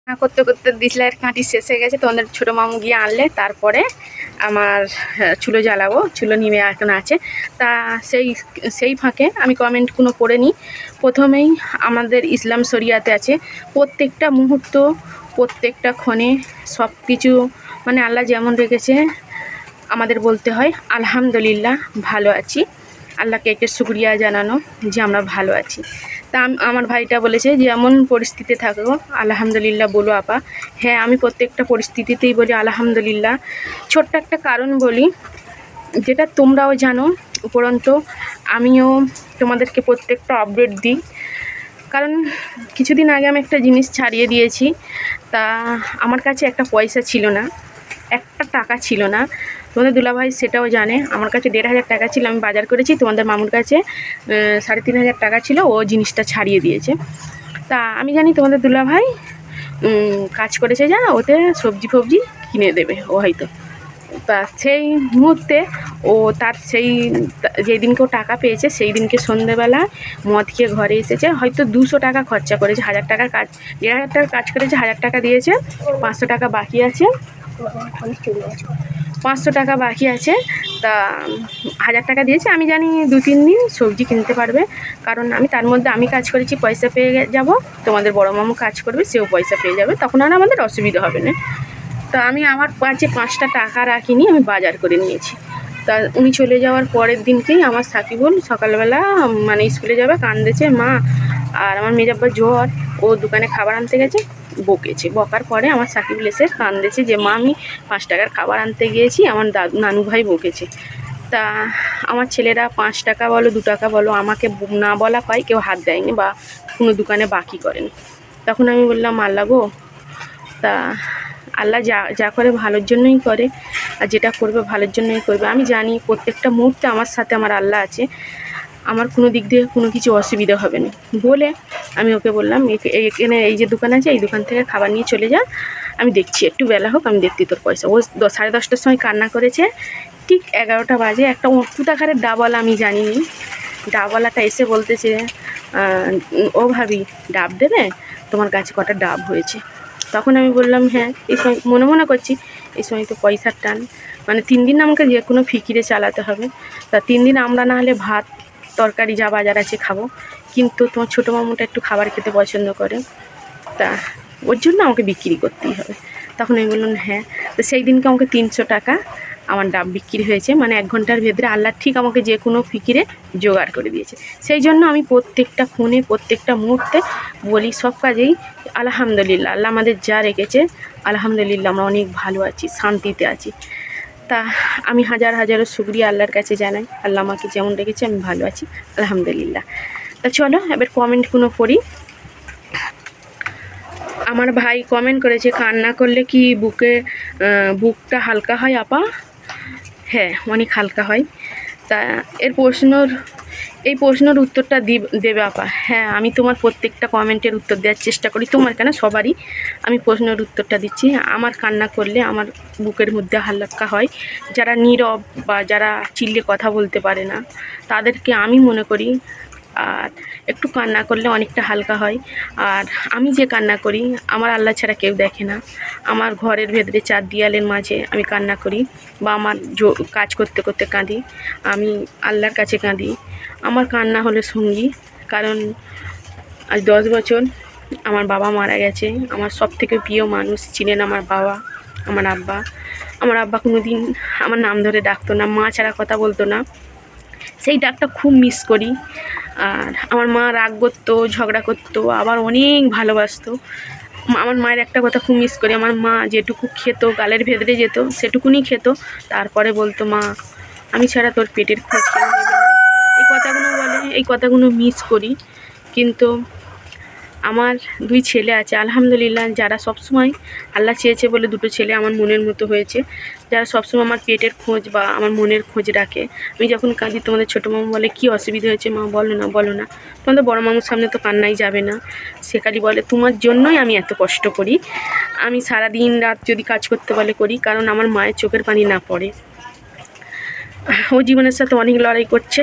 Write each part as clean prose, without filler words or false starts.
করতে করতে ডিসলাইয়ের কাঁটি শেষ হয়ে গেছে, তোমাদের ছোটো মামু গিয়ে আনলে তারপরে আমার চুলো জ্বালাবো। চুলো নিমে এখন আছে, তা সেই ফাঁকে আমি কমেন্ট কোনো পড়ে নিই। প্রথমেই আমাদের ইসলাম শরিয়াতে আছে প্রত্যেকটা মুহূর্ত, প্রত্যেকটা ক্ষণে সব কিছু মানে আল্লাহ যেমন রেখেছে আমাদের বলতে হয় আলহামদুলিল্লাহ ভালো আছি। আল্লাহকে একটা শুকরিয়া জানানো যে আমরা ভালো আছি। তা আমার ভাইটা বলেছে যেমন পরিস্থিতিতে থাকো আলহামদুলিল্লাহ বলো আপা। হ্যাঁ, আমি প্রত্যেকটা পরিস্থিতিতেই বলি আলহামদুলিল্লাহ। ছোট্ট একটা কারণ বলি, যেটা তোমরাও জানো, উপরন্তু আমিও তোমাদেরকে প্রত্যেকটা আপডেট দিই। কারণ কিছুদিন আগে আমি একটা জিনিস ছাড়িয়ে দিয়েছি, তা আমার কাছে একটা পয়সা ছিল না, একটা টাকা ছিল না। তোমাদের দুলাভাই সেটাও জানে, আমার কাছে 1,500 টাকা ছিল, আমি বাজার করেছি। তোমাদের মামুর কাছে 3,500 টাকা ছিল, ও জিনিসটা ছাড়িয়ে দিয়েছে। তা আমি জানি তোমাদের দুলাভাই কাজ করেছে যা, ওতে সবজি ফবজি কিনে দেবে ও হয়তো। তা সেই মুহূর্তে ও তার যেই দিনকে ও টাকা পেয়েছে সেই দিনকে সন্ধ্যেবেলা মদ খেয়ে ঘরে এসেছে। হয়তো 200 টাকা খরচা করেছে, 1,000 টাকার কাজ, 1,500 টাকার কাজ করেছে, 1,000 টাকা দিয়েছে, 500 টাকা বাকি আছে, 500 টাকা বাকি আছে। তা 1,000 টাকা দিয়েছে। আমি জানি 2-3 দিন সবজি কিনতে পারবে, কারণ আমি তার মধ্যে আমি কাজ করেছি, পয়সা পেয়ে যাব। তোমাদের বড় মামু কাজ করবে, সেও পয়সা পেয়ে যাবে, তখন আর আমাদের অসুবিধা হবে না। তা আমি আমার কাছে 5টা টাকা রাখিনি, আমি বাজার করে নিয়েছি। তা উনি চলে যাওয়ার পরের দিনকেই আমার সাকিবুল সকালবেলা মানে স্কুলে যাবে, কান্দেছে মা। আর আমার মেজাব্বার জ্বর, ও দোকানে খাবার আনতে গেছে, বকেছে। বকার পরে আমার সাকিবুল এসে কান্দেছে যে মা আমি 5 টাকার খাবার আনতে গিয়েছি, আমার নানু ভাই বকেছে। তা আমার ছেলেরা 5 টাকা বলো 2 টাকা বলো আমাকে না বলা পায় কেউ হাত দেয়নি বা কোনো দোকানে বাকি করেনি। তখন আমি বললাম আল্লাহ গো, তা আল্লাহ যা করে ভালোর জন্যই করে, আর যেটা করবে ভালোর জন্যই করবে। আমি জানি প্রত্যেকটা মুহূর্তে আমার সাথে আমার আল্লাহ আছে, আমার কোনো দিক দিয়ে কোনো কিছু অসুবিধা হবে না বলে আমি ওকে বললাম এখানে এই যে দোকান আছে, এই দোকান থেকে খাবার নিয়ে চলে যা, আমি দেখছি, একটু বেলা হোক, আমি দেখছি তোর পয়সা। ও 10:30টার সময় কান্না করেছে, ঠিক 11টা বাজে একটা কোথাকারের ডাবওয়ালা, আমি জানিনি, ডাবওয়ালাটা এসে বলতেছে ও ভাবি ডাব দেবে, তোমার কাছে কটা ডাব হয়েছে। তখন আমি বললাম হ্যাঁ। এই সময় মনে মনে করছি এই সময় তো পয়সার টান, মানে 3 দিন আমাকে যে কোনো ফিকিরে চালাতে হবে। তা 3 দিন আমরা না হলে ভাত তরকারি যা বাজার আছে খাবো, কিন্তু তোমার ছোটো মামুটা একটু খাবার খেতে পছন্দ করে, তা ওর জন্য আমাকে বিক্রি করতেই হবে। তখন আমি বললাম হ্যাঁ। তো সেই দিনকে আমাকে 300 টাকা আমার ডাব বিক্রি হয়েছে, মানে 1 ঘন্টার ভেতরে আল্লাহ ঠিক আমাকে যে কোনো ফিকিরে জোগাড় করে দিয়েছে। সেই জন্য আমি প্রত্যেকটা ফোনে প্রত্যেকটা মুহূর্তে বলি সব কাজেই আলহামদুলিল্লাহ, আল্লাহ আমাদের যা রেখেছে আলহামদুলিল্লাহ, আমরা অনেক ভালো আছি, শান্তিতে আছি। তা আমি হাজারো শুকরিয়া আল্লাহর কাছে জানাই, আল্লাহ আমাকে যেমন রেখেছে আমি ভালো আছি আলহামদুলিল্লাহ। তা চলো এবার কমেন্টগুলো পড়ি। আমার ভাই কমেন্ট করেছে কান্না করলে কি বুকটা হালকা হয় আপা? হ্যাঁ, অনেক হালকা হয়। তা এই প্রশ্নের উত্তরটা দেবে আপা? হ্যাঁ, আমি তোমার প্রত্যেকটা কমেন্টের উত্তর দেওয়ার চেষ্টা করি, তোমার কেন সবারই আমি প্রশ্নের উত্তরটা দিচ্ছি। আমার কান্না করলে আমার বুকের মধ্যে হালকা হয়। যারা নীরব বা যারা চিল্লে কথা বলতে পারে না, তাদেরকে আমি মনে করি আর একটু কান্না করলে অনেকটা হালকা হয়। আর আমি যে কান্না করি আমার আল্লাহ ছাড়া কেউ দেখে না। আমার ঘরের ভেতরে 4 দেয়ালের মাঝে আমি কান্না করি, বা আমার কাজ করতে করতে কাঁদি, আমি আল্লাহর কাছে কাঁদি। আমার কান্না হলো সঙ্গী, কারণ আজ 10 বছর আমার বাবা মারা গেছে। আমার সবথেকে প্রিয় মানুষ ছিলেন আমার বাবা, আমার আব্বা। আমার আব্বা কোনো দিন আমার নাম ধরে ডাকতো না, মা ছাড়া কথা বলতো না, সেই ডাকটা খুব মিস করি। আর আমার মা রাগ করতো, ঝগড়া করতো, আবার অনেক ভালোবাসতো। আমার মায়ের একটা কথা খুব মিস করি, আমার মা যেটুকু খেত গালের ভেতরে যেত সেটুকুনি খেত, তারপরে বলতো মা আমি ছাড়া তোর পেটের খোঁজ কেউ নেবে না। এই কথাগুলো বলে, এই কথাগুলো মিস করি। কিন্তু আমার 2 ছেলে আছে আলহামদুলিল্লাহ, যারা সবসময় আল্লাহ চেয়েছে বলে 2টো ছেলে আমার মনের মতো হয়েছে, যারা সবসময় আমার পেটের খোঁজ বা আমার মনের খোঁজ রাখে। আমি যখন কাঁদি তোমাদের ছোটো মামু বলে কী অসুবিধা হয়েছে মা, বলো না। তোমাদের বড় মামুর সামনে তো কান্নাই যাবে না, সে খালি বলে তোমার জন্যই আমি এত কষ্ট করি। আমি সারাদিন রাত যদি কাজ করতে বলে করি, কারণ আমার মায়ের চোখের পানি না পড়ে। ও জীবনের সাথে অনেক লড়াই করছে,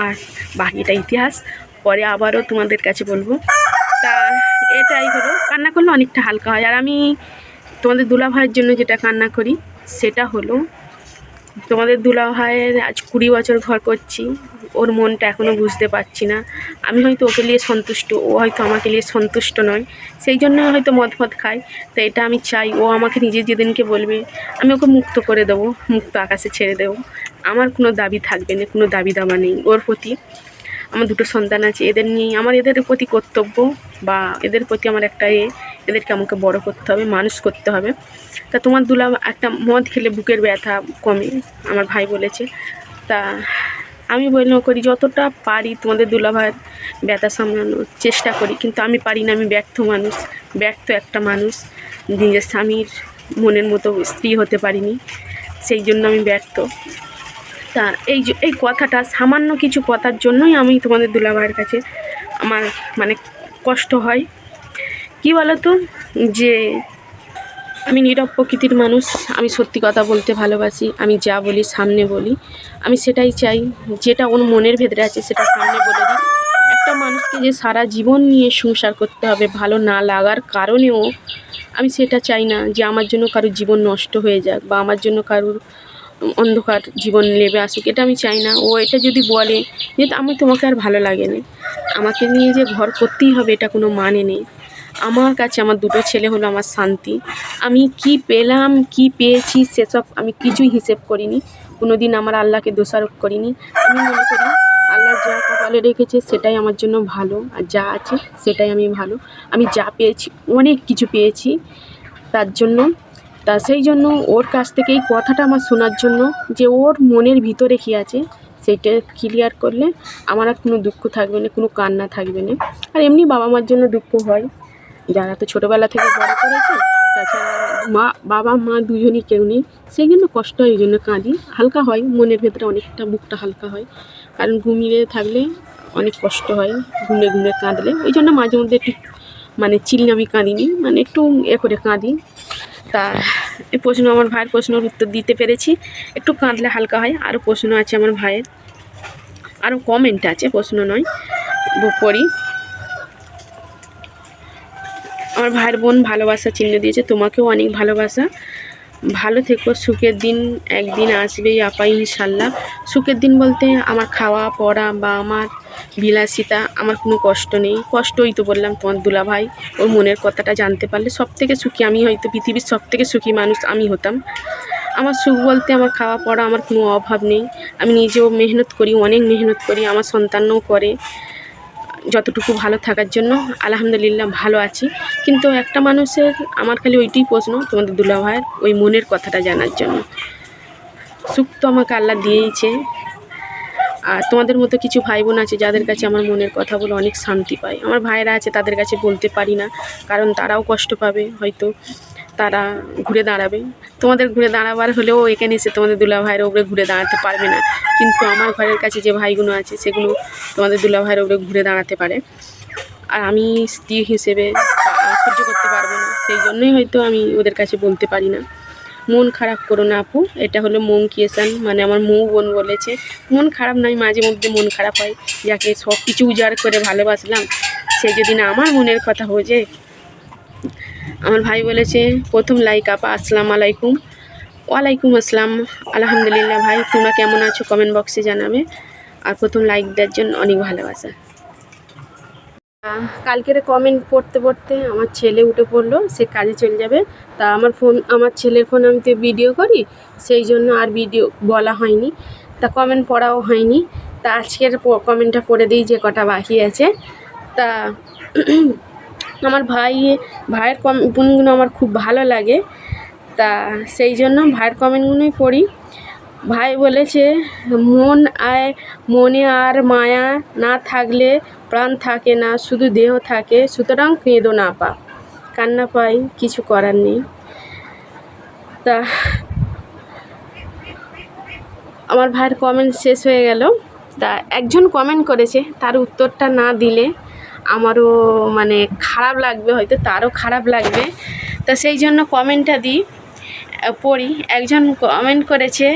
আর বাকিটা ইতিহাস পরে আবারও তোমাদের কাছে বলবো। তা এটাই হলো, কান্না করলে অনেকটা হালকা হয়। আর আমি তোমাদের দুলাভাইয়ের জন্য যেটা কান্না করি সেটা হলো, তোমাদের দুলাভাইয়ের আজ 20 বছর ঘর করছি, ওর মনটা এখনও বুঝতে পারছি না। আমি হয়তো ওকে নিয়ে সন্তুষ্ট, ও হয়তো আমাকে নিয়ে সন্তুষ্ট নয়, সেই জন্য হয়তো মদ ফদ খায়। তো এটা আমি চাই ও আমাকে নিজে যেদিনকে বলবে আমি ওকে মুক্ত করে দেবো, মুক্ত আকাশে ছেড়ে দেবো। আমার কোনো দাবি থাকবে না, কোনো দাবি দাবা নেই ওর প্রতি। আমার 2টো সন্তান আছে, এদের নিয়ে আমার এদের প্রতি কর্তব্য বা এদের প্রতি আমার একটা এদেরকে আমাকে বড় করতে হবে, মানুষ করতে হবে। তা তোমার একটা মদ খেলে বুকের ব্যথা কমে, আমার ভাই বলেছে। তা আমি মনে করি যতটা পারি তোমাদের দুলাভাইয়ের ব্যথা সামলানোর চেষ্টা করি, কিন্তু আমি পারি না। আমি ব্যর্থ মানুষ, ব্যর্থ একটা মানুষ, নিজের স্বামীর মনের মতো স্ত্রী হতে পারিনি, সেই জন্য আমি ব্যর্থ। তা এই কথাটা, সামান্য কিছু কথার জন্যই আমি তোমাদের দুলাভাইয়ের কাছে আমার মানে কষ্ট হয়। কী বলো তো, যে আমি নীরব প্রকৃতির মানুষ, আমি সত্যি কথা বলতে ভালোবাসি। আমি যা বলি সামনে বলি, আমি সেটাই চাই, যেটা ওর মনের ভেতরে আছে সেটা সামনে বলে দিই। একটা মানুষকে যে সারা জীবন নিয়ে সংসার করতে হবে ভালো না লাগার কারণেও, আমি সেটা চাই না যে আমার জন্য কারোর জীবন নষ্ট হয়ে যাক বা আমার জন্য কারোর অন্ধকার জীবন নেমে আসুক, এটা আমি চাই না। ও এটা যদি বলে যে আমি তোমাকে আর ভালো লাগে না, আমাকে নিয়ে যে ঘর করতেই হবে এটা কোনো মানে নেই। আমার কাছে আমার 2টো ছেলে হলো আমার শান্তি। আমি কি পেলাম কি পেয়েছি সেসব আমি কিছুই হিসেব করিনি, কোনো দিন আমার আল্লাহকে দোষারোপ করিনি। আমি মনে করি আল্লাহ যা কপালে রেখেছে সেটাই আমার জন্য ভালো, আর যা আছে সেটাই আমি ভালো। আমি যা পেয়েছি অনেক কিছু পেয়েছি তার জন্য। তা সেই জন্য ওর কাছ থেকে এই কথাটা আমার শোনার জন্য, যে ওর মনের ভিতরে কী আছে সেইটা ক্লিয়ার করলে আমার আর কোনো দুঃখ থাকবে না, কোনো কান্না থাকবে না। আর এমনি বাবা মার জন্য দুঃখ হয়, যারা তো ছোটোবেলা থেকে বড় করেছে, তাছাড়া বাবা মা দুজনই কেউ নেই, সেই জন্য কষ্ট হয়, এই জন্য কাঁদি, হালকা হয় মনের ভেতরে, অনেকটা বুকটা হালকা হয়। কারণ ঘুমিয়ে থাকলে অনেক কষ্ট হয়, ঘুমে ঘুমে কাঁদলে, ওই জন্য মাঝে মধ্যে একটু মানে চিল্লামি কাঁদিনি, মানে একটু করে কাঁদি। তা এই প্রশ্ন, আমার ভাইয়ের প্রশ্নের উত্তর দিতে পেরেছি, একটু কাঁদলে হালকা হয়। আরও প্রশ্ন আছে আমার ভাইয়ের, আরও কমেন্ট আছে, প্রশ্ন নয়, পড়ি। আমার ভাইয়ের বোন ভালোবাসা চিহ্ন দিয়েছে, তোমাকেও অনেক ভালোবাসা, ভালো থেকো, সুখের দিন একদিন আসবেই আপা ইনশাল্লাহ। সুখের দিন বলতে আমার খাওয়া পড়া বা আমার বিলাসিতা, আমার কোনো কষ্ট নেই। কষ্টই তো বললাম তোমার দুলাভাই ওর মনের কথাটা জানতে পারলে সব থেকে সুখী আমি, হয়তো পৃথিবীর সব থেকে সুখী মানুষ আমি হতাম। আমার সুখ বলতে আমার খাওয়া পড়া, আমার কোনো অভাব নেই। আমি নিজেও মেহনত করি, অনেক মেহনত করি, আমার সন্তানও করে, যতটুকু ভালো থাকার জন্য আলহামদুলিল্লাহ ভালো আছি। কিন্তু একটা মানুষের, আমার খালি ওইটাই প্রশ্ন তোমাদের দুলাভাইয়ের ওই মনের কথাটা জানার জন্য। সুখ তো আমাকে আল্লাহ দিয়েইছে, আর তোমাদের মতো কিছু ভাই বোন আছে যাদের কাছে আমার মনের কথা বলে অনেক শান্তি পাই। আমার ভাইয়েরা আছে, তাদের কাছে বলতে পারি না, কারণ তারাও কষ্ট পাবে, হয়তো তারা ঘুরে দাঁড়াবে। তোমাদের ঘুরে দাঁড়াবার হলেও এখানে এসে তোমাদের দুলাভাইয়ের ওপরে ঘুরে দাঁড়াতে পারবে না, কিন্তু আমার ঘরের কাছে যে ভাইগুলো আছে সেগুলো তোমাদের দুলাভাইয়ের ওপরে ঘুরে দাঁড়াতে পারে। আর আমি স্ত্রী হিসেবে সহ্য করতে পারবো না, সেই জন্যই হয়তো আমি ওদের কাছে বলতে পারি না। মন খারাপ করো না আপু, এটা হলো মৌ কিয়েসান, মানে আমার মৌ বোন বলেছে। মন খারাপ নয়, মাঝে মধ্যে মন খারাপ হয়, যাকে সব কিছু উজাড় করে ভালোবাসলাম সে যদি না আমার মনের কথা বোঝে। আমার ভাই বলেছে প্রথম লাইক আপা, আসসালামু আলাইকুম। ওয়ালাইকুম আসসালাম, আলহামদুলিল্লাহ। ভাই তোমরা কেমন আছো কমেন্ট বক্সে জানাবে, আর প্রথম লাইক দেওয়ার জন্য অনেক ভালোবাসা। কালকের কমেন্ট পড়তে পড়তে আমার ছেলে উঠে পড়লো, সে কাজে চলে যাবে। তা আমার ছেলের ফোন আমি তো ভিডিও করি, সেই জন্য আর ভিডিও বলা হয়নি, তা কমেন্ট পড়াও হয়নি। তা আজকের কমেন্টটা পড়ে দিই যে কটা বাকি আছে। তা আমার ভাইয়ের কমেন্টগুলো আমার খুব ভালো লাগে, তা সেই জন্য ভাইয়ের কমেন্টগুলোই পড়ি। ভাই বলেছে মনে আর মায়া না থাকলে প্রাণ থাকে না, শুধু দেহ থাকে, সুতরাং কেঁদো না পা, কান্না পাই কিছু করার নেই। তা আমার ভাইয়ের কমেন্ট শেষ হয়ে গেল। তা একজন কমেন্ট করেছে, তার উত্তরটা না দিলে আমারও মানে খারাপ লাগবে, হয়তো তারও খারাপ লাগবে, তা সেই জন্য কমেন্টটা দিই, পড়ি। একজন কমেন্ট করেছে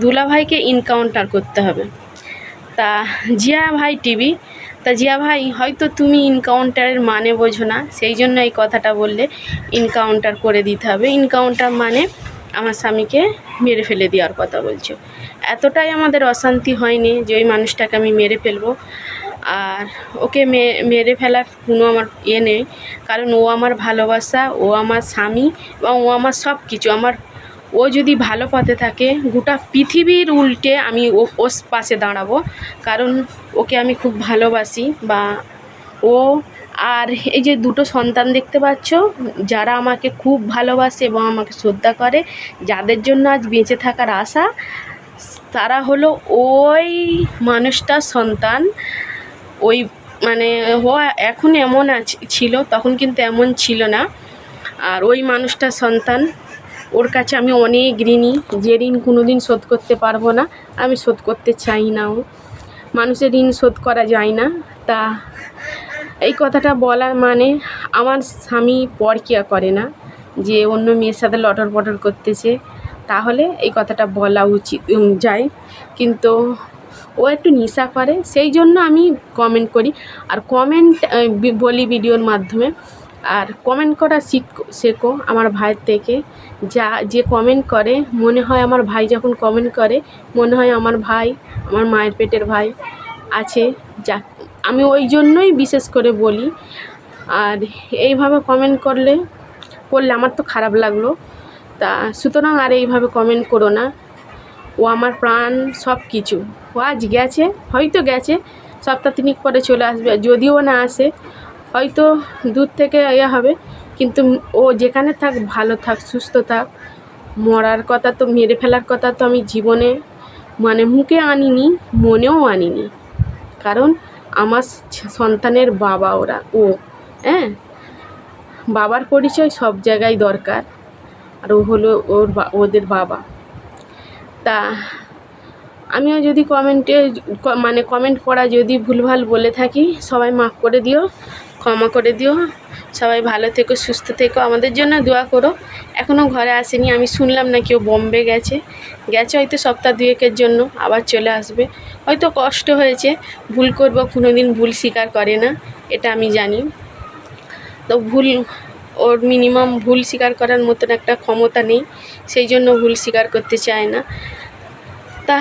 দুলাভাইকে এনকাউন্টার করতে হবে। তা জিয়া ভাই টিভি, তা জিয়া ভাই, হয়তো তুমি ইনকাউন্টারের মানে বোঝো না, সেই জন্য এই কথাটা বললে। ইনকাউন্টার করে দিতে হবে। ইনকাউন্টার মানে আমার স্বামীকে মেরে ফেলে দেওয়ার কথা বলছো। এতটাই আমাদের অশান্তি হয়নি যে ওই মানুষটাকে আমি মেরে ফেলবো। আর ওকে মেরে ফেলার কোনো আমার নেই, কারণ ও আমার ভালোবাসা, ও আমার স্বামী এবং ও আমার সব কিছু। ও যদি ভালো পথে থাকে, গোটা পৃথিবীর উল্টে আমি ওর পাশে দাঁড়াবো, কারণ ওকে আমি খুব ভালোবাসি। বা ও আর এই যে দুটো সন্তান দেখতে পাচ্ছ, যারা আমাকে খুব ভালোবাসে এবং আমাকে শ্রদ্ধা করে, যাদের জন্য আজ বেঁচে থাকার আশা, তারা হলো ওই মানুষটার সন্তান। ওই মানে ও এখন এমন ছিল, তখন কিন্তু এমন ছিল না। আর ওই মানুষটার সন্তান, ওর কাছে আমি অনেক ঋণী, যে ঋণ কোনো দিন শোধ করতে পারবো না, আমি শোধ করতে চাই নাও। মানুষের ঋণ শোধ করা যায় না। তা এই কথাটা বলার মানে, আমার স্বামী পরকিয়া করে না যে অন্য মেয়ের সাথে লটর পটর করতেছে, তাহলে এই কথাটা বলা উচিত যায়। কিন্তু ও একটু নেশা করে, সেই জন্য আমি কমেন্ট করি। আর কমেন্ট বলি ভিডিওর মাধ্যমে। আর কমেন্ট করা শেখো আমার ভাইয়ের থেকে। যে কমেন্ট করে, মনে হয় আমার ভাই যখন কমেন্ট করে, মনে হয় আমার ভাই, আমার মায়ের পেটের ভাই আছে। আমি ওই জন্যই বিশেষ করে বলি। আর এইভাবে কমেন্ট করলে আমার তো খারাপ লাগলো। তা সুতরাং আর এইভাবে কমেন্ট করো না। ও আমার প্রাণ, সব কিছু। ও আজ গেছে, হয়তো গেছে, সপ্তাহ তিনেক পরে চলে আসবে। যদিও না আসে, হয়তো দূর থেকে হবে, কিন্তু ও যেখানে থাক, ভালো থাক, সুস্থ থাক। মরার কথা তো, মেরে ফেলার কথা তো আমি জীবনে মুখে আনিনি, মনেও আনিনি। কারণ আমার সন্তানের বাবা ও হ্যাঁ, বাবার পরিচয় সব জায়গায় দরকার। আর ও হলো ওদের বাবা। তা আমিও যদি কমেন্ট পড়া যদি ভুলভাল বলে থাকি, সবাই মাফ করে দিও, ক্ষমা করে দিও। সবাই ভালো থেকো, সুস্থ থেকো, আমাদের জন্য দোয়া করো। এখনও ঘরে আসেনি, আমি শুনলাম না কেউ বম্বে গেছে হয়তো সপ্তাহ দুয়েকের জন্য, আবার চলে আসবে। হয়তো কষ্ট হয়েছে, ভুল করবো, কোনো দিন ভুল স্বীকার করে না, এটা আমি জানি। তো ওর মিনিমাম ভুল স্বীকার করার মতন একটা ক্ষমতা নেই, সেই জন্য ভুল স্বীকার করতে চায় না। তা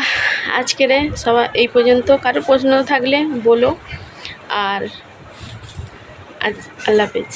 আজকের সবাই এই পর্যন্ত। কারো প্রশ্ন থাকলে বলো। আর আল্লাহ হাফেজ।